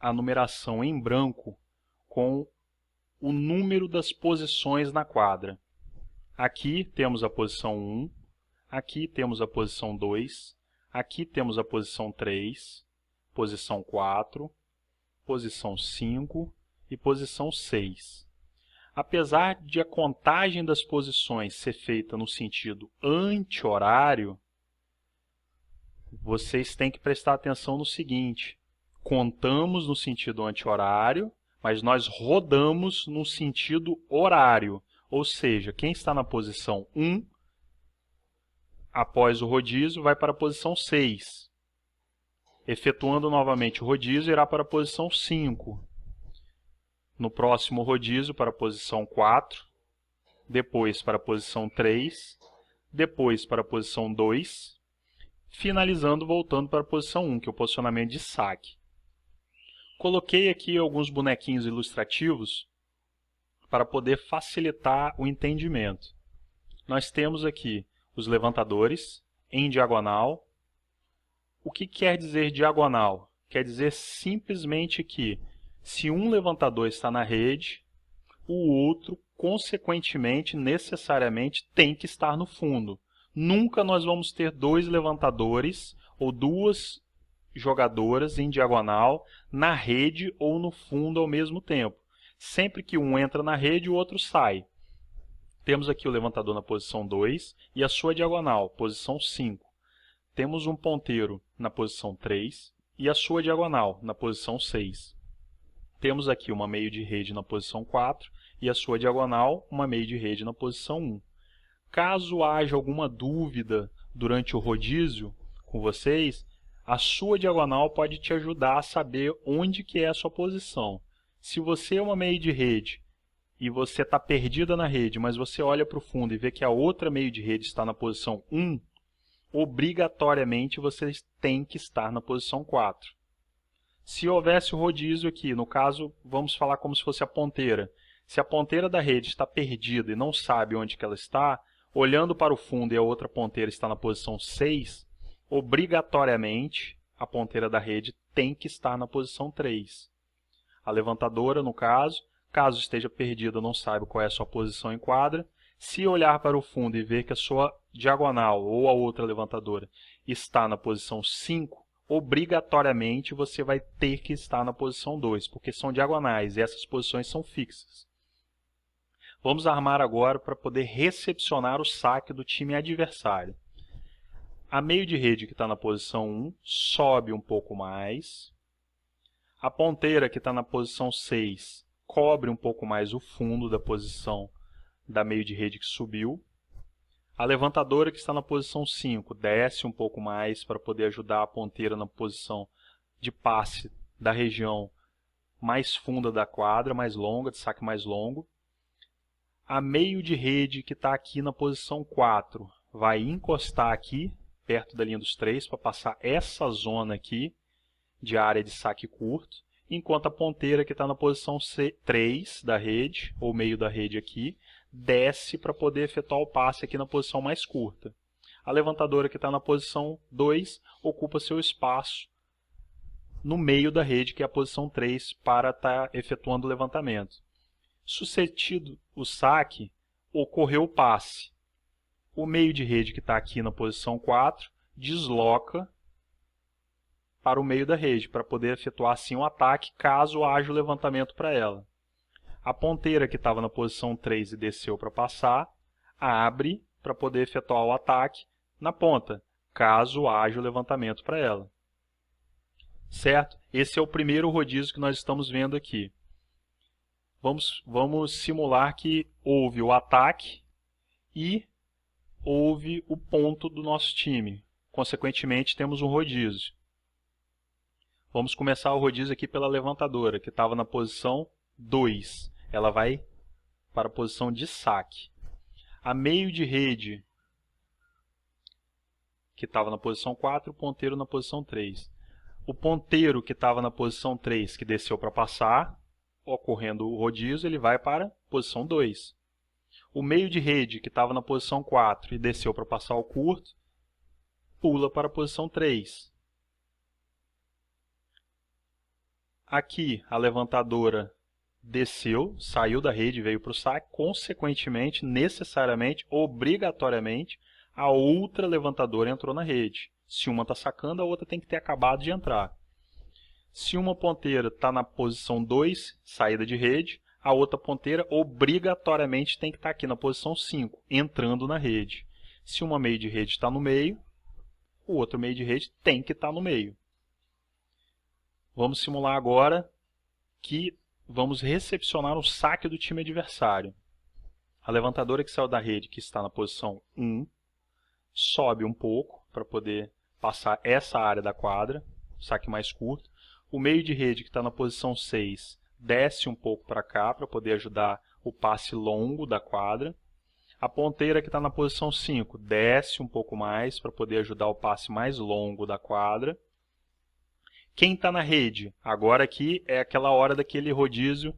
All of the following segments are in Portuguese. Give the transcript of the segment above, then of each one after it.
a numeração em branco com o número das posições na quadra. Aqui temos a posição 1, aqui temos a posição 2, aqui temos a posição 3, posição 4, posição 5 e posição 6. Apesar de a contagem das posições ser feita no sentido anti-horário, vocês têm que prestar atenção no seguinte: contamos no sentido anti-horário, mas nós rodamos no sentido horário. Ou seja, quem está na posição 1, após o rodízio, vai para a posição 6. Efetuando novamente o rodízio, irá para a posição 5. No próximo rodízio, para a posição 4. Depois para a posição 3. Depois para a posição 2. Finalizando, voltando para a posição 1, que é o posicionamento de saque. Coloquei aqui alguns bonequinhos ilustrativos para poder facilitar o entendimento. Nós temos aqui os levantadores em diagonal. O que quer dizer diagonal? Quer dizer simplesmente que, se um levantador está na rede, o outro, consequentemente, necessariamente, tem que estar no fundo. Nunca nós vamos ter dois levantadores ou duas jogadoras em diagonal na rede ou no fundo ao mesmo tempo. Sempre que um entra na rede, o outro sai. Temos aqui o levantador na posição 2 e a sua diagonal, posição 5. Temos um ponteiro na posição 3 e a sua diagonal na posição 6. Temos aqui uma meio de rede na posição 4 e a sua diagonal, uma meio de rede na posição 1. Caso haja alguma dúvida durante o rodízio com vocês, a sua diagonal pode te ajudar a saber onde que é a sua posição. Se você é uma meio de rede e você está perdida na rede, mas você olha para o fundo e vê que a outra meio de rede está na posição 1, obrigatoriamente você tem que estar na posição 4. Se houvesse o rodízio aqui, no caso, vamos falar como se fosse a ponteira. Se a ponteira da rede está perdida e não sabe onde que ela está, olhando para o fundo e a outra ponteira está na posição 6, obrigatoriamente a ponteira da rede tem que estar na posição 3. A levantadora, no caso esteja perdida, não saiba qual é a sua posição em quadra, se olhar para o fundo e ver que a sua diagonal ou a outra levantadora está na posição 5, obrigatoriamente você vai ter que estar na posição 2, porque são diagonais e essas posições são fixas. Vamos armar agora para poder recepcionar o saque do time adversário. A meio de rede que está na posição 1 sobe um pouco mais. A ponteira que está na posição 6 cobre um pouco mais o fundo da posição da meio de rede que subiu. A levantadora que está na posição 5 desce um pouco mais para poder ajudar a ponteira na posição de passe da região mais funda da quadra, mais longa, de saque mais longo. A meio de rede que está aqui na posição 4 vai encostar aqui, perto da linha dos 3, para passar essa zona aqui de área de saque curto, enquanto a ponteira que está na posição 3 da rede, ou meio da rede aqui, desce para poder efetuar o passe aqui na posição mais curta. A levantadora que está na posição 2 ocupa seu espaço no meio da rede, que é a posição 3, para estar efetuando o levantamento. Sucedido o saque, ocorreu o passe. O meio de rede que está aqui na posição 4 desloca para o meio da rede, para poder efetuar assim o ataque, caso haja o levantamento para ela. A ponteira que estava na posição 3 e desceu para passar, abre para poder efetuar o ataque na ponta, caso haja o levantamento para ela. Certo? Esse é o primeiro rodízio que nós estamos vendo aqui. Vamos simular que houve o ataque e houve o ponto do nosso time. Consequentemente, temos um rodízio. Vamos começar o rodízio aqui pela levantadora, que estava na posição 2. Ela vai para a posição de saque. A meio de rede, que estava na posição 4, o ponteiro na posição 3. O ponteiro que estava na posição 3, que desceu para passar, ocorrendo o rodízio, ele vai para a posição 2. O meio de rede, que estava na posição 4 e desceu para passar o curto, pula para a posição 3. Aqui a levantadora desceu, saiu da rede e veio para o saque, consequentemente, necessariamente, obrigatoriamente, a outra levantadora entrou na rede. Se uma está sacando, a outra tem que ter acabado de entrar. Se uma ponteira está na posição 2, saída de rede, a outra ponteira obrigatoriamente tem que estar aqui na posição 5, entrando na rede. Se uma meio de rede está no meio, o outro meio de rede tem que estar no meio. Vamos simular agora que vamos recepcionar o saque do time adversário. A levantadora que saiu da rede, que está na posição 1, sobe um pouco para poder passar essa área da quadra, saque mais curto. O meio de rede, que está na posição 6, desce um pouco para cá para poder ajudar o passe longo da quadra. A ponteira, que está na posição 5, desce um pouco mais para poder ajudar o passe mais longo da quadra. Quem está na rede? Agora aqui é aquela hora daquele rodízio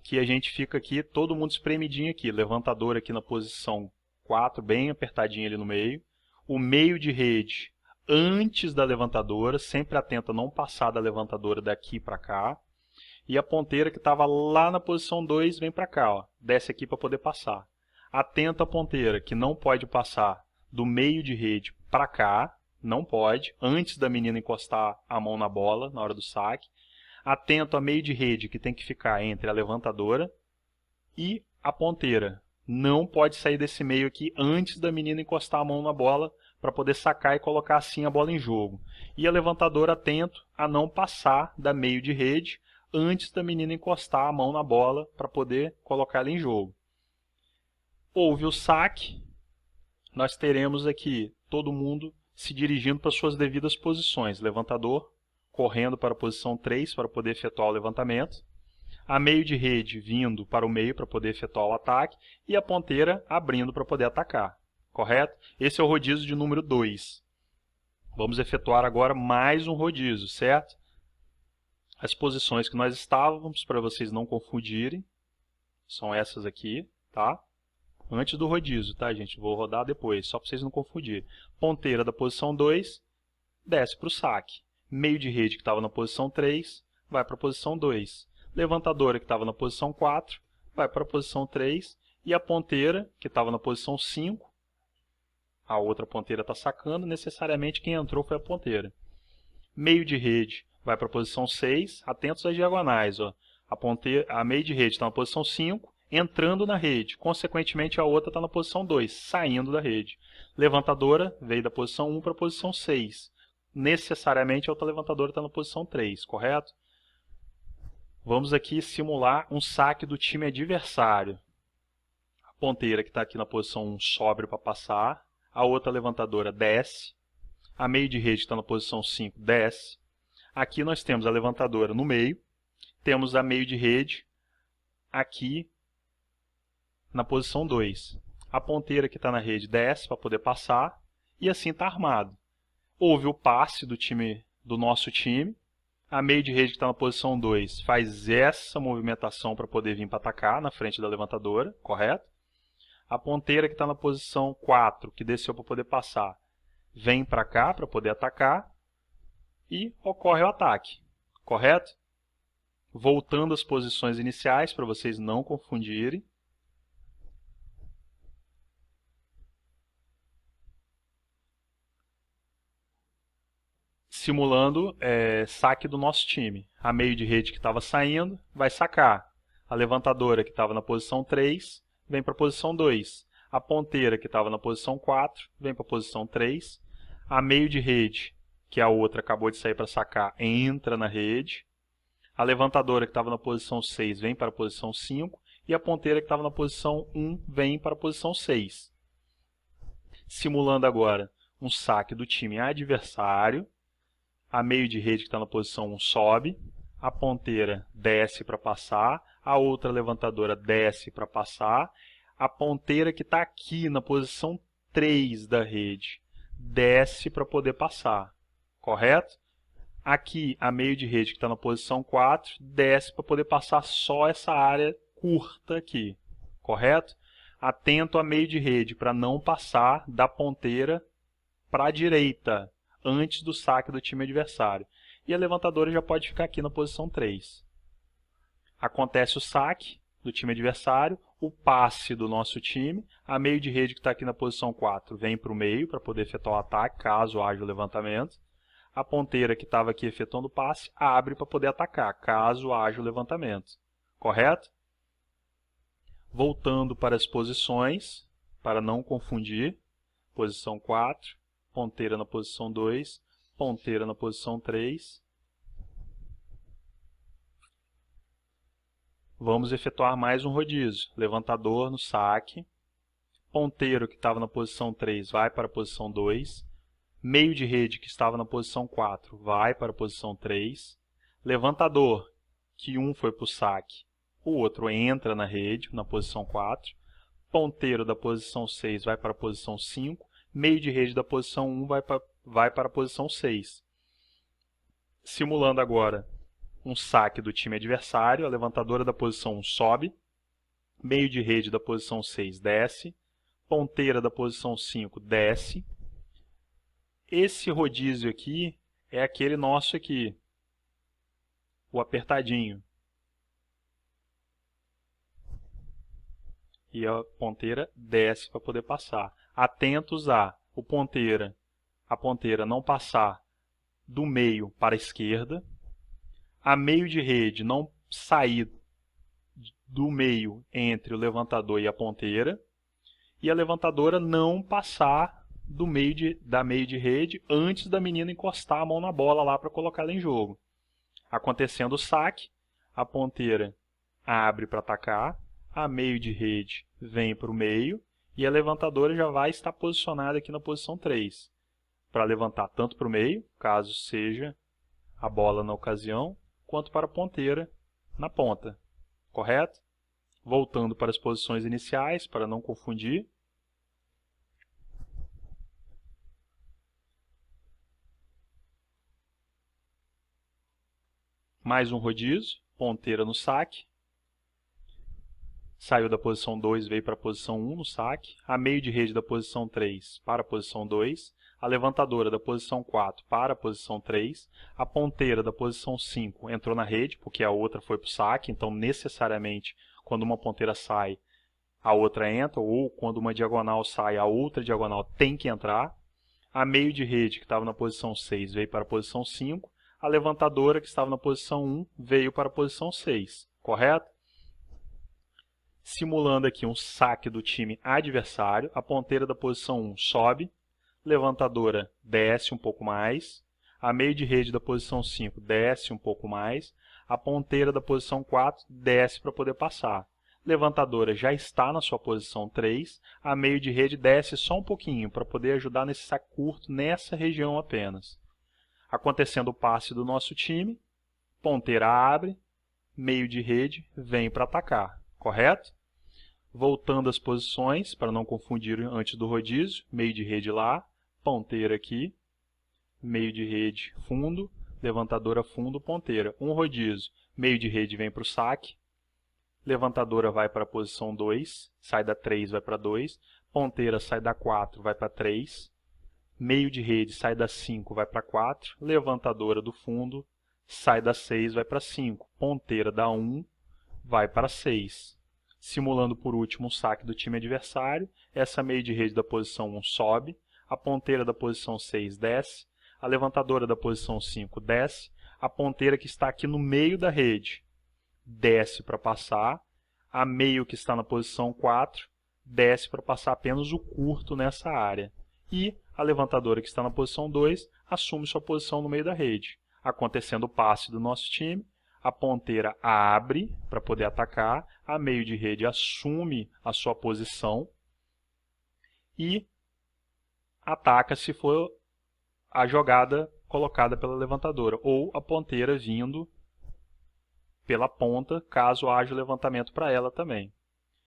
que a gente fica aqui, todo mundo espremidinho aqui. Levantador aqui na posição 4, bem apertadinho ali no meio. O meio de rede antes da levantadora, sempre atenta a não passar da levantadora daqui para cá. E a ponteira que estava lá na posição 2 vem para cá, ó, desce aqui para poder passar. Atenta a ponteira que não pode passar do meio de rede para cá, não pode, antes da menina encostar a mão na bola na hora do saque. Atento a meio de rede que tem que ficar entre a levantadora e a ponteira. Não pode sair desse meio aqui antes da menina encostar a mão na bola para poder sacar e colocar assim a bola em jogo. E a levantadora atento a não passar da meio de rede antes da menina encostar a mão na bola para poder colocar ela em jogo. Houve o saque, nós teremos aqui todo mundo se dirigindo para suas devidas posições. Levantador correndo para a posição 3 para poder efetuar o levantamento. A meio de rede vindo para o meio para poder efetuar o ataque. E a ponteira abrindo para poder atacar. Correto? Esse é o rodízio de número 2. Vamos efetuar agora mais um rodízio, certo? As posições que nós estávamos, para vocês não confundirem, são essas aqui, tá? Antes do rodízio, tá, gente? Vou rodar depois, só para vocês não confundirem. Ponteira da posição 2, desce para o saque. Meio de rede que estava na posição 3, vai para a posição 2. Levantadora que estava na posição 4, vai para a posição 3. E a ponteira que estava na posição 5, a outra ponteira está sacando, necessariamente quem entrou foi a ponteira. Meio de rede vai para a posição 6, atentos às diagonais. Ó. A meio de rede está na posição 5, entrando na rede. Consequentemente, a outra está na posição 2, saindo da rede. Levantadora veio da posição 1 para a posição 6. Necessariamente, a outra levantadora está na posição 3, correto? Vamos aqui simular um saque do time adversário. A ponteira que está aqui na posição 1 sobe para passar. A outra levantadora desce. A meio de rede que está na posição 5 desce. Aqui nós temos a levantadora no meio. Temos a meio de rede aqui na posição 2. A ponteira que está na rede desce para poder passar. E assim está armado. Houve o passe do nosso time. A meio de rede que está na posição 2 faz essa movimentação para poder vir para atacar na frente da levantadora, correto? A ponteira que está na posição 4, que desceu para poder passar, vem para cá para poder atacar e ocorre o ataque, correto? Voltando às posições iniciais para vocês não confundirem. Simulando saque do nosso time. A meio de rede que estava saindo vai sacar. A levantadora que estava na posição 3 vem para a posição 2. A ponteira que estava na posição 4 vem para a posição 3. A meio de rede, que a outra acabou de sair para sacar, entra na rede. A levantadora que estava na posição 6 vem para a posição 5. E a ponteira que estava na posição 1 vem para a posição 6. Simulando agora um saque do time adversário. A meio de rede que está na posição 1 sobe, a ponteira desce para passar, a outra levantadora desce para passar, a ponteira que está aqui na posição 3 da rede desce para poder passar, correto? Aqui, a meio de rede que está na posição 4 desce para poder passar só essa área curta aqui, correto? Atento a meio de rede para não passar da ponteira para a direita, antes do saque do time adversário. e a levantadora já pode ficar aqui na posição 3. Acontece o saque do time adversário, o passe do nosso time, a meio de rede que está aqui na posição 4 vem para o meio para poder efetuar o ataque, caso haja o levantamento. A ponteira que estava aqui efetuando o passe abre para poder atacar, caso haja o levantamento. Correto? Voltando para as posições, para não confundir, posição 4, ponteira na posição 2, ponteira na posição 3. Vamos efetuar mais um rodízio. Levantador no saque, ponteiro que estava na posição 3 vai para a posição 2, meio de rede que estava na posição 4 vai para a posição 3, levantador, que um foi para o saque, o outro entra na rede, na posição 4, ponteiro da posição 6 vai para a posição 5, meio de rede da posição 1 vai para a posição 6. Simulando agora um saque do time adversário, a levantadora da posição 1 sobe, meio de rede da posição 6 desce, ponteira da posição 5 desce. Esse rodízio aqui é aquele nosso aqui, o apertadinho. E a ponteira desce para poder passar. Atentos a ponteira não passar do meio para a esquerda, a meio de rede não sair do meio entre o levantador e a ponteira, e a levantadora não passar da meio de rede antes da menina encostar a mão na bola lá para colocar ela em jogo. Acontecendo o saque, a ponteira abre para atacar, a meio de rede vem para o meio, e a levantadora já vai estar posicionada aqui na posição 3, para levantar tanto para o meio, caso seja a bola na ocasião, quanto para a ponteira na ponta. Correto? Voltando para as posições iniciais, para não confundir. Mais um rodízio, ponteira no saque. Saiu da posição 2, veio para a posição 1 no saque. A meio de rede da posição 3 para a posição 2. A levantadora da posição 4 para a posição 3. A ponteira da posição 5 entrou na rede, porque a outra foi para o saque. Então, necessariamente, quando uma ponteira sai, a outra entra. Ou quando uma diagonal sai, a outra diagonal tem que entrar. A meio de rede, que estava na posição 6, veio para a posição 5. A levantadora, que estava na posição 1, veio para a posição 6. Correto? Simulando aqui um saque do time adversário, a ponteira da posição 1 sobe, levantadora desce um pouco mais, a meio de rede da posição 5 desce um pouco mais, a ponteira da posição 4 desce para poder passar. Levantadora já está na sua posição 3, a meio de rede desce só um pouquinho para poder ajudar nesse saque curto nessa região apenas. Acontecendo o passe do nosso time, ponteira abre, meio de rede vem para atacar. Correto? Voltando às posições, para não confundir antes do rodízio, meio de rede lá, ponteira aqui, meio de rede fundo, levantadora fundo, ponteira. Um rodízio, meio de rede vem para o saque, levantadora vai para a posição 2, sai da 3, vai para 2, ponteira sai da 4, vai para 3, meio de rede sai da 5, vai para 4, levantadora do fundo sai da 6, vai para 5, ponteira da 1, vai para 6. Simulando por último um saque do time adversário, essa meio de rede da posição 1 sobe, a ponteira da posição 6 desce, a levantadora da posição 5 desce, a ponteira que está aqui no meio da rede desce para passar, a meio que está na posição 4 desce para passar apenas o curto nessa área, e a levantadora que está na posição 2 assume sua posição no meio da rede. Acontecendo o passe do nosso time, a ponteira abre para poder atacar, a meio de rede assume a sua posição e ataca se for a jogada colocada pela levantadora, ou a ponteira vindo pela ponta, caso haja o levantamento para ela também.